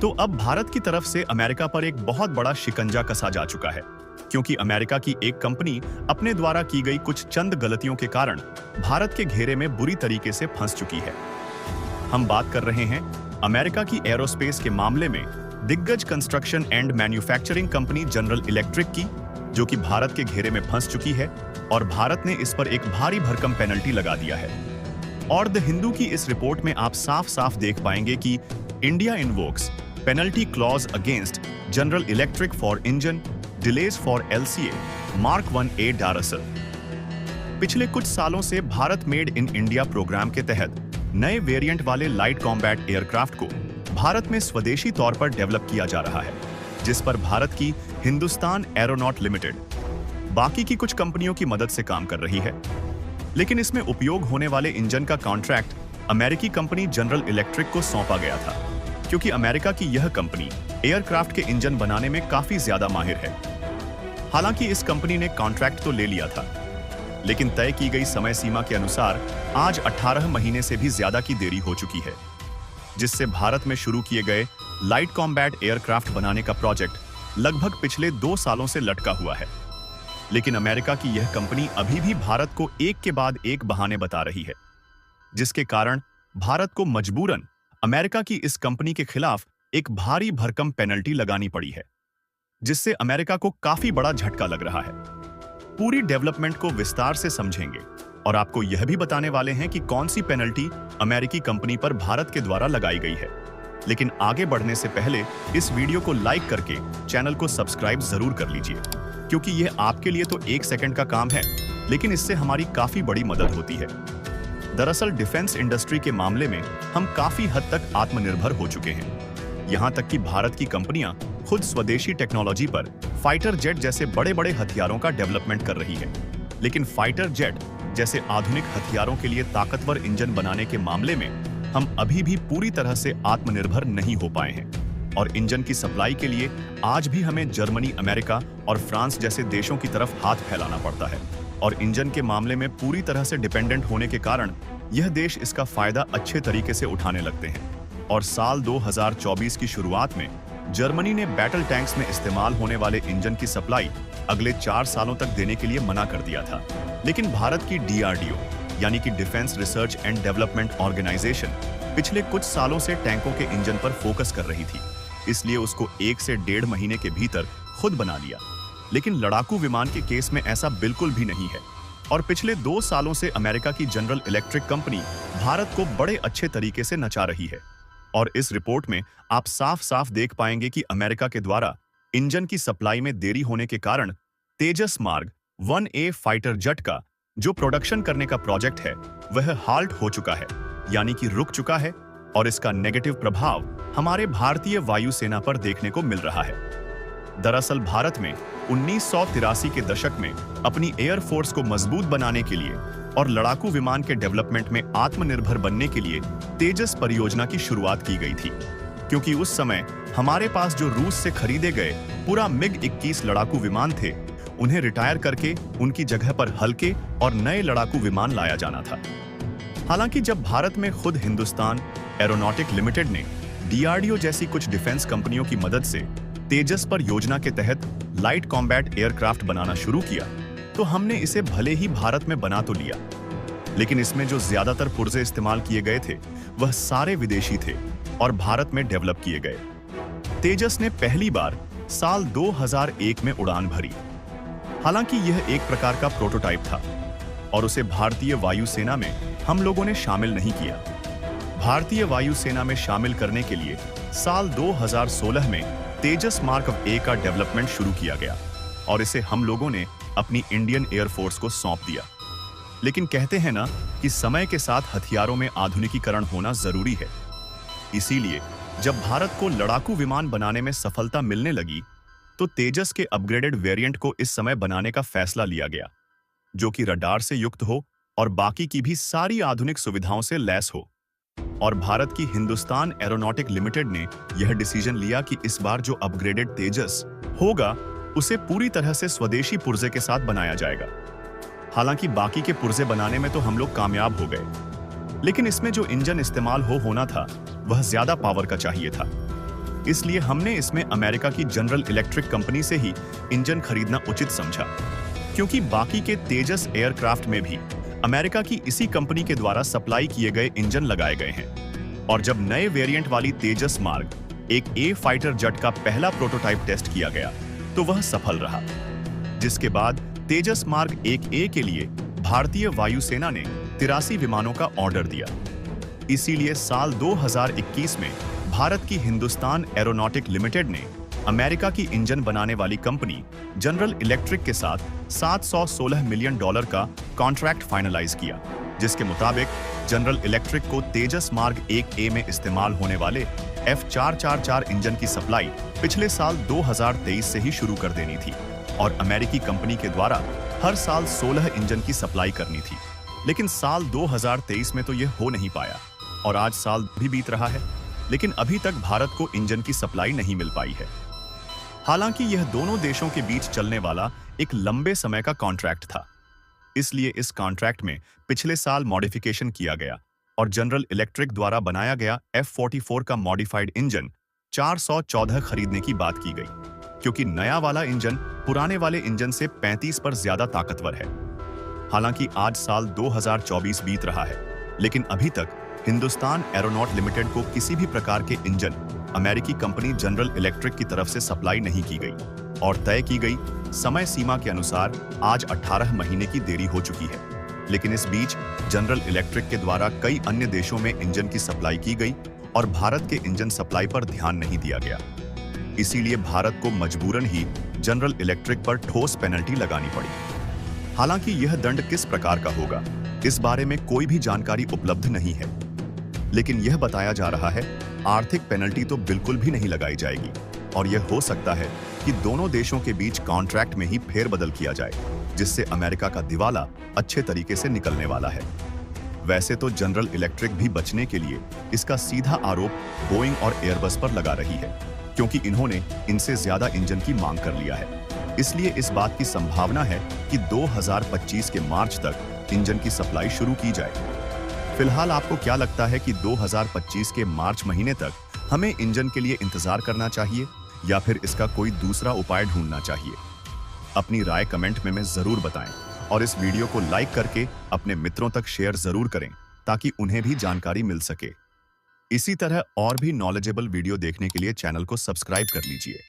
तो अब भारत की तरफ से अमेरिका पर एक बहुत बड़ा शिकंजा कसा जा चुका है, क्योंकि अमेरिका की एक कंपनी अपने द्वारा की गई कुछ चंद गलतियों के कारण भारत के घेरे में बुरी तरीके से फंस चुकी है। हम बात कर रहे हैं अमेरिका की एरोस्पेस के मामले में दिग्गज construction and manufacturing company general electric की, जो कि भारत के घेरे में फंस चुकी है और भारत ने इस पर एक भारी भरकम पेनल्टी लगा दिया है। और द हिंदू की इस रिपोर्ट में आप साफ साफ देख पाएंगे कि India invokes penalty clause against General Electric for engine delays for LCA Mark 1A डारसल। पिछले कुछ सालों से Bharat made in India programme के तहत नए वेरिएंट वाले लाइट कॉम्बैट एयरक्राफ्ट को भारत में स्वदेशी तौर पर डेवलप किया जा रहा है, जिस पर भारत की हिंदुस्तान एरोनॉट लिमिटेड बाकी की कुछ कंपनियों की मदद से काम कर रही है। लेकिन इसमें उपयोग होने वाले इंजन का कॉन्ट्रैक्ट अमेरिकी कंपनी जनरल इलेक्ट्रिक को सौंपा गया था, क्योंकि अमेरिका की यह कंपनी एयरक्राफ्ट के इंजन बनाने में काफी ज्यादा माहिर है। हालांकि इस कंपनी ने कॉन्ट्रैक्ट तो ले लिया था, लेकिन तय की गई समय सीमा के अनुसार आज 18 महीने से भी ज्यादा की देरी हो चुकी है, जिससे भारत में शुरू किए गए लाइट कॉम्बैट एयरक्राफ्ट बनाने का प्रोजेक्ट लगभग पिछले 2 सालों से लटका हुआ है। लेकिन अमेरिका की यह कंपनी अभी भी भारत को एक के बाद एक बहाने बता रही है, जिसके कारण भारत को मजबूरन अमेरिका की इस कंपनी के खिलाफ एक भारी भरकम पेनल्टी लगानी पड़ी है, जिससे अमेरिका को काफी बड़ा झटका लग रहा है। पूरी डेवलपमेंट को विस्तार से समझेंगे और आपको यह भी बताने वाले हैं कि कौन सी पेनल्टी अमेरिकी कंपनी पर भारत के द्वारा लगाई गई है। लेकिन आगे बढ़ने से पहले इस वीडियो को लाइक करके चैनल को सब्सक्राइब जरूर कर लीजिए, क्योंकि यह आपके लिए तो 1 सेकंड का काम है, लेकिन इससे हमारी काफी बड़ी मदद होती है। दरअसल डिफेंस इंडस्ट्री के मामले में हम काफी हद तक आत्मनिर्भर हो चुके हैं। यहाँ तक कि भारत की कंपनियां खुद स्वदेशी टेक्नोलॉजी पर फाइटर जेट जैसे बड़े-बड़े हथियारों का डेवलपमेंट कर रही है। लेकिन फाइटर जेट जैसे आधुनिक हथियारों के लिए ताकतवर इंजन बनाने के मामले में हम अभी भी पूरी तरह से आत्मनिर्भर नहीं हो पाए हैं और इंजन की सप्लाई के लिए आज भी हमें जर्मनी, अमेरिका और फ्रांस जैसे देशों की तरफ हाथ फैलाना पड़ता है। और इंजन के मामले में पूरी तरह से डिपेंडेंट होने के कारण यह देश इसका फायदा अच्छे तरीके से उठाने लगते हैं। और साल 2024 की शुरुआत में जर्मनी ने बैटल टैंक्स में इस्तेमाल होने वाले इंजन की सप्लाई अगले 4 सालों तक देने के लिए मना कर दिया था। लेकिन भारत की DRDO यानी कि defence research and development organisation पिछले कुछ सालों से टैंकों के इंजन पर फोकस कर रही थी, इसलिए उसको 1 से 1.5 महीने के भीतर खुद बना लिया। लेकिन लड़ाकू विमान के केस में ऐसा बिल्कुल भी नहीं है और पिछले 2 सालों से अमेरिका की जनरल इलेक्ट्रिक कंपनी भारत को बड़े अच्छे तरीके से नचा रही है। और इस रिपोर्ट में आप साफ साफ देख पाएंगे कि अमेरिका के द्वारा इंजन की सप्लाई में देरी होने के कारण तेजस मार्क 1A फाइटर जेट का जो प्रोडक्शन करने का प्रोजेक्ट है वह हाल्ट हो चुका है, यानी कि रुक चुका है। और इसका नेगेटिव प्रभाव हमारे भारतीय वायुसेना पर देखने को मिल रहा है। दरअसल भारत में 1983 के दशक में अपनी एयरफोर्स को मजबूत बनाने के लिए और लड़ाकू विमान के डेवलपमेंट में आत्मनिर्भर बनने के लिए तेजस परियोजना की शुरुआत की गई थी, क्योंकि उस समय हमारे पास जो रूस से खरीदे गए पूरा MiG-21 लड़ाकू विमान थे, उन्हें रिटायर करके उनकी जगह पर हल्के और नए लड़ाकू विमान लाया जाना था। हालांकि जब भारत में खुद हिंदुस्तान एरोनॉटिक लिमिटेड ने DRDO जैसी कुछ डिफेंस कंपनियों की मदद से तेजस पर योजना के तहत लाइट कॉम्बैट एयरक्राफ्ट बनाना शुरू किया, तो हमने इसे भले ही भारत में बना तो लिया, लेकिन इसमें जो ज्यादातर पुर्जे इस्तेमाल किए गए थे वह सारे विदेशी थे और भारत में डेवलप किए गए। तेजस ने पहली बार साल 2001 में उड़ान भरी। हालांकि यह एक प्रकार का प्रोटोटाइप था और उसे भारतीय वायुसेना में हम लोगों ने शामिल नहीं किया। भारतीय वायुसेना में शामिल करने के लिए साल 2016 में तेजस मार्क A का डेवलपमेंट शुरू किया गया और इसे हम लोगों ने अपनी इंडियन एयरफोर्स को सौंप दिया। लेकिन कहते हैं ना कि समय के साथ हथियारों में आधुनिकीकरण होना जरूरी है। इसीलिए जब भारत को लड़ाकू विमान बनाने में सफलता मिलने लगी, तो तेजस के अपग्रेडेड वेरिएंट को इस समय बनाने का फैसला लिया गया, जो कि रडार से युक्त हो और बाकी की भी सारी आधुनिक सुविधाओं से लैस हो। और भारत की हिंदुस्तान एरोनॉटिक लिमिटेड ने यह डिसीजन लिया कि इस बार जो अपग्रेडेड तेजस होगा उसे पूरी तरह से स्वदेशी पुर्जे के साथ बनाया जाएगा। हालांकि बाकी के पुर्जे बनाने में तो हम लोग कामयाब हो गए, लेकिन इसमें जो इंजन इस्तेमाल होना था वह ज्यादा पावर का चाहिए था। इसलिए हमने इसमें अमेरिका की जनरल इलेक्ट्रिक कंपनी से ही इंजन खरीदना उचित समझा, क्योंकि बाकी के तेजस एयरक्राफ्ट में भी अमेरिका की इसी कंपनी के द्वारा सप्लाई किए गए इंजन लगाए गए हैं। और जब नए वेरिएंट वाली तेजस मार्ग एक ए फाइटर जेट का पहला प्रोटोटाइप टेस्ट किया गया तो वह सफल रहा, जिसके बाद तेजस मार्ग 1A के लिए भारतीय वायुसेना ने 83 विमानों का ऑर्डर दिया। इसीलिए साल 2021 में भारत की हिंदुस्तान एरोनॉटिक लिमिटेड ने अमेरिका की इंजन बनाने वाली कंपनी जनरल इलेक्ट्रिक के साथ $716 मिलियन का कॉन्ट्रैक्ट फाइनलाइज किया, जिसके मुताबिक जनरल इलेक्ट्रिक को तेजस मार्ग 1A में इस्तेमाल होने वाले F444 इंजन की सप्लाई पिछले साल 2023 से ही शुरू कर देनी थी और अमेरिकी कंपनी के द्वारा हर साल 16 इंजन की सप्लाई करनी थी। लेकिन साल 2023 में तो यह हो नहीं पाया और आज साल भी बीत रहा है, लेकिन अभी तक भारत को इंजन की सप्लाई नहीं मिल पाई है। हालांकि यह दोनों देशों के बीच चलने वाला एक लंबे समय का कॉन्ट्रैक्ट था, इसलिए इस कॉन्ट्रैक्ट में पिछले साल मॉडिफिकेशन किया गया और जनरल इलेक्ट्रिक द्वारा बनाया गया F44 का मॉडिफाइड इंजन 414 खरीदने की बात की गई, क्योंकि नया वाला इंजन पुराने वाले इंजन से 35 पर ज्यादा ताकतवर है। हालांकि आज साल 2024 बीत रहा है, लेकिन अभी तक हिंदुस्तान एरोनॉट लिमिटेड को किसी भी प्रकार के इंजन अमेरिकी कंपनी जनरल इलेक्ट्रिक की तरफ से सप्लाई नहीं की गई और तय की गई समय सीमा के अनुसार आज 18 महीने की देरी हो चुकी है। लेकिन इस बीच जनरल इलेक्ट्रिक के द्वारा कई अन्य देशों में इंजन की सप्लाई की गई और भारत के इंजन सप्लाई पर ध्यान नहीं दिया गया। इसीलिए भारत को मजबूरन ही जनरल इलेक्ट्रिक पर ठोस पेनल्टी लगानी पड़ी। हालांकि यह दंड किस प्रकार का होगा, इस बारे में कोई भी जानकारी उपलब्ध नहीं है, लेकिन यह बताया जा रहा है आर्थिक पेनल्टी तो बिल्कुल भी नहीं लगाई जाएगी और यह हो सकता है कि दोनों देशों के बीच कॉन्ट्रैक्ट में ही फेरबदल किया जाए, जिससे अमेरिका का दिवाला अच्छे तरीके से निकलने वाला है। वैसे तो जनरल इलेक्ट्रिक भी बचने के लिए इसका सीधा आरोप बोइंग और एयरबस पर लगा रही है, क्योंकि इन्होंने इनसे ज्यादा इंजन की मांग कर लिया है। इसलिए इस बात की संभावना है कि 2025 के मार्च तक इंजन की सप्लाई शुरू की जाए। फिलहाल आपको क्या लगता है कि 2025 के मार्च महीने तक हमें इंजन के लिए इंतजार करना चाहिए या फिर इसका कोई दूसरा उपाय ढूंढना चाहिए? अपनी राय कमेंट में जरूर बताएं और इस वीडियो को लाइक करके अपने मित्रों तक शेयर जरूर करें ताकि उन्हें भी जानकारी मिल सके। इसी तरह और भी नॉलेजेबल वीडियो देखने के लिए चैनल को सब्सक्राइब कर लीजिए।